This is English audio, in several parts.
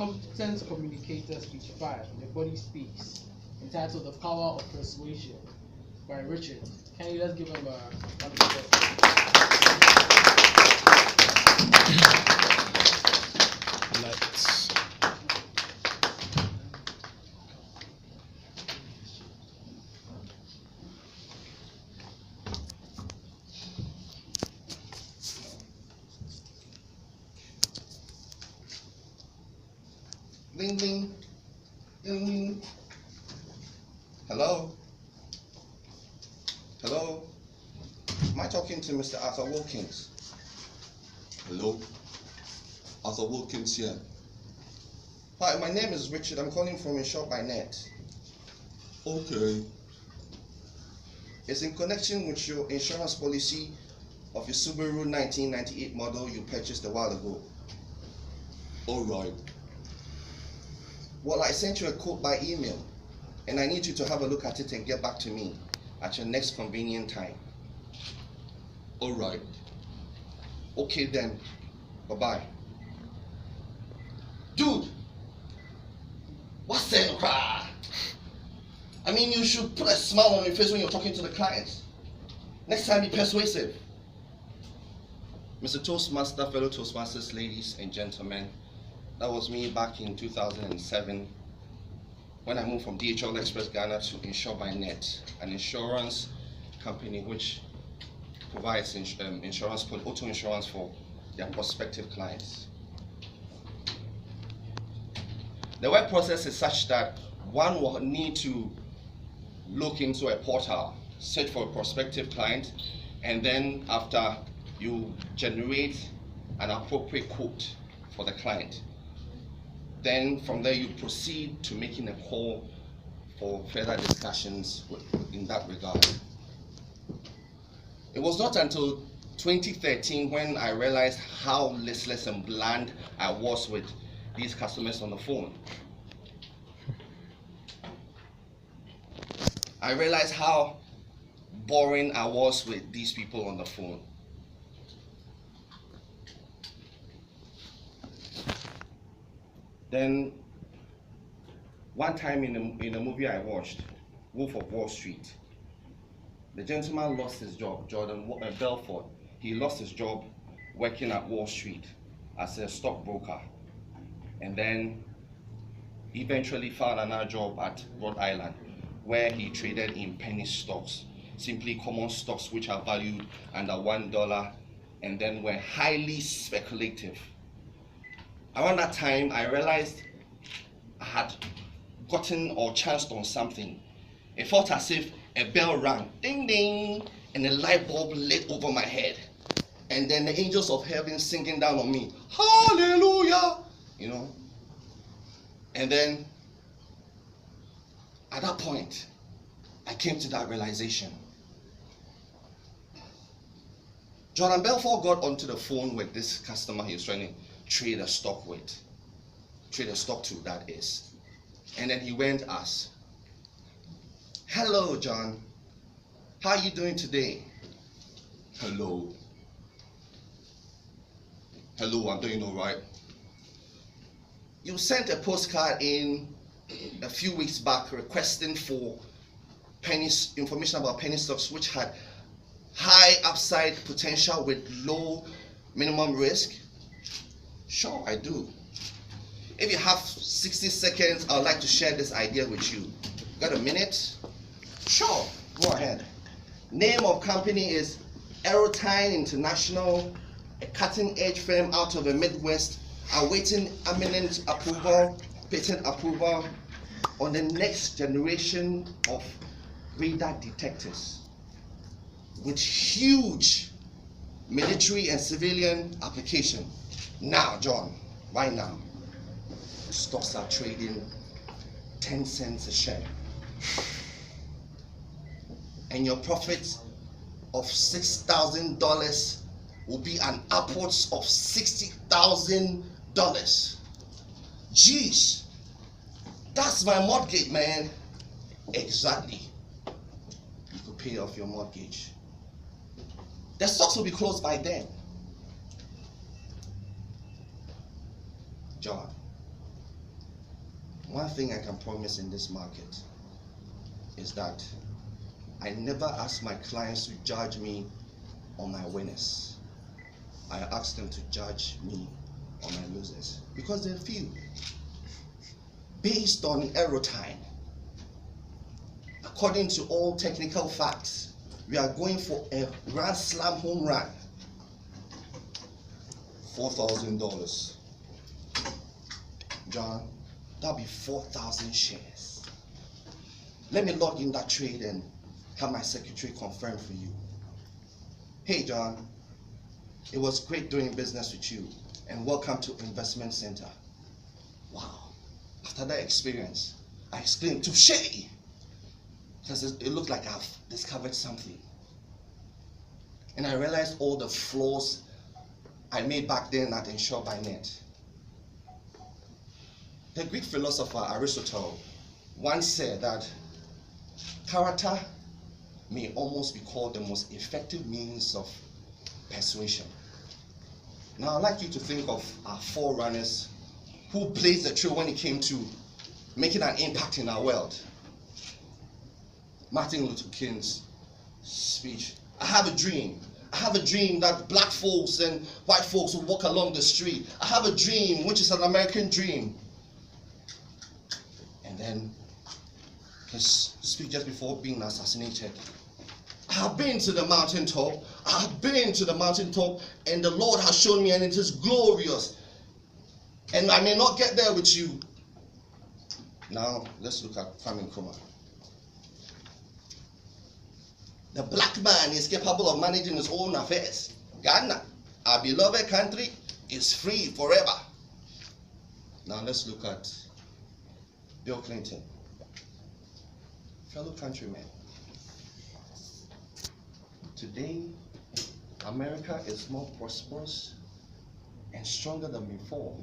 Competent Communicator Speech 5, The Body Speaks, entitled The Power of Persuasion by Richard. Can you just give him a round of applause? Lights. Ding ding, ding. Hello? Hello? Am I talking to Mr. Arthur Wilkins? Hello? Arthur Wilkins here. Hi, my name is Richard. I'm calling from Insure by Net. Okay. It's in connection with your insurance policy of your Subaru 1998 model you purchased a while ago. Alright. Well, I sent you a quote by email, and I need you to have a look at it and get back to me at your next convenient time. Alright. Okay then. Bye-bye. Dude! What's that cry? I mean, you should put a smile on your face when you're talking to the clients. Next time, be persuasive. Mr. Toastmaster, fellow Toastmasters, ladies and gentlemen, that was me back in 2007 when I moved from DHL Express Ghana to Insure by Net, an insurance company which provides insurance, auto insurance for their prospective clients. The work process is such that one will need to look into a portal, search for a prospective client, and then after you generate an appropriate quote for the client, then from there you proceed to making a call for further discussions in that regard. It was not until 2013 when I realized how listless and bland I was with these customers on the phone. I realized how boring I was with these people on the phone. Then, one time in a movie I watched, Wolf of Wall Street, the gentleman lost his job, Jordan Belfort. He lost his job working at Wall Street as a stockbroker, and then eventually found another job at Rhode Island, where he traded in penny stocks, simply common stocks which are valued under $1 and then were highly speculative. Around that time, I realized I had gotten or chanced on something. It felt as if a bell rang, ding ding, and a light bulb lit over my head. And then the angels of heaven singing down on me, hallelujah, you know. And then, at that point, I came to that realization. Jordan Belfort got onto the phone with this customer he was trying to trade a stock with. Trade a stock to, that is. And then he went asked, hello, John. How are you doing today? Hello. Hello, I'm doing alright. You sent a postcard in a few weeks back requesting for information about penny stocks which had high upside potential with low minimum risk. Sure, I do. If you have 60 seconds, I'd like to share this idea with you. Got a minute? Sure, go ahead. Name of company is Aerotine International, a cutting-edge firm out of the Midwest, awaiting eminent approval, patent approval on the next generation of radar detectors with huge military and civilian application. Now, John, right now, stocks are trading 10 cents a share. And your profit of $6,000 will be an upwards of $60,000. Jeez, that's my mortgage, man. Exactly. You could pay off your mortgage. The stocks will be closed by then. John, One thing I can promise in this market is that I never ask my clients to judge me on my winners. I ask them to judge me on my losers because they're few. Based on error time, according to all technical facts, we are going for a grand slam home run. $4,000. John, that'll be 4,000 shares. Let me log in that trade and have my secretary confirm for you. Hey John, it was great doing business with you and welcome to Investment Center. Wow. After that experience, I exclaimed, touche! Because it looked like I've discovered something. And I realized all the flaws I made back then at Insure by Net. The Greek philosopher Aristotle once said that character may almost be called the most effective means of persuasion. Now I'd like you to think of our forerunners who blazed the trail when it came to making an impact in our world. Martin Luther King's speech, I have a dream. I have a dream that black folks and white folks will walk along the street. I have a dream, which is an American dream. And then his speech just before being assassinated. I have been to the mountaintop. I have been to the mountaintop, and the Lord has shown me, and it is glorious. And I may not get there with you. Now, let's look at Kwame Nkrumah. The black man is capable of managing his own affairs. Ghana, our beloved country, is free forever. Now, let's look at Bill Clinton. Fellow countrymen, today, America is more prosperous and stronger than before.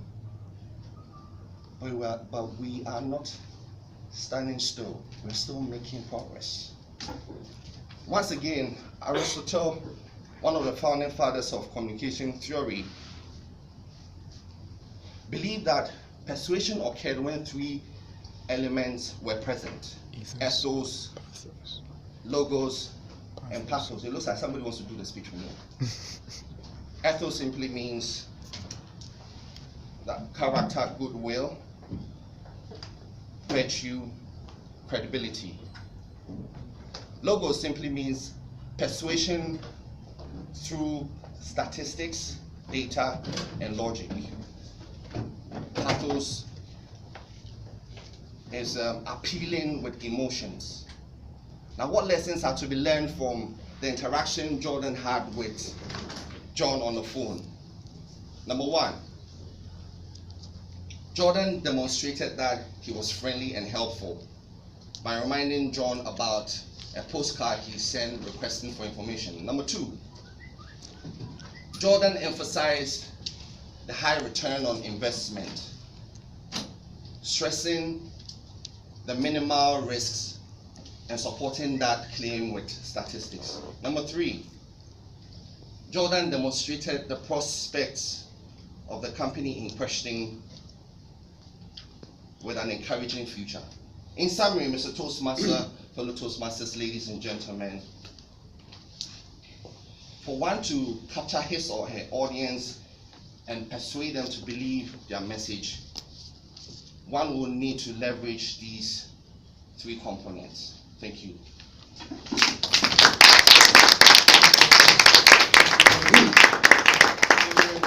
But we are not standing still. We're still making progress. Once again, Aristotle, one of the founding fathers of communication theory, believed that persuasion occurred when three elements were present: ethos, logos, and pathos. It looks like somebody wants to do the speech for me. Ethos simply means that character, goodwill, virtue, credibility. Logos simply means persuasion through statistics, data, and logic. Pathos is appealing with emotions. Now, what lessons are to be learned from the interaction Jordan had with John on the phone? Number one, Jordan demonstrated that he was friendly and helpful by reminding John about a postcard he sent requesting for information. Number two, Jordan emphasized the high return on investment, stressing the minimal risks and supporting that claim with statistics. Number three, Jordan demonstrated the prospects of the company in question with an encouraging future. In summary, Mr. Toastmaster, fellow Toastmasters, ladies and gentlemen, for one to capture his or her audience and persuade them to believe their message, one will need to leverage these three components. Thank you.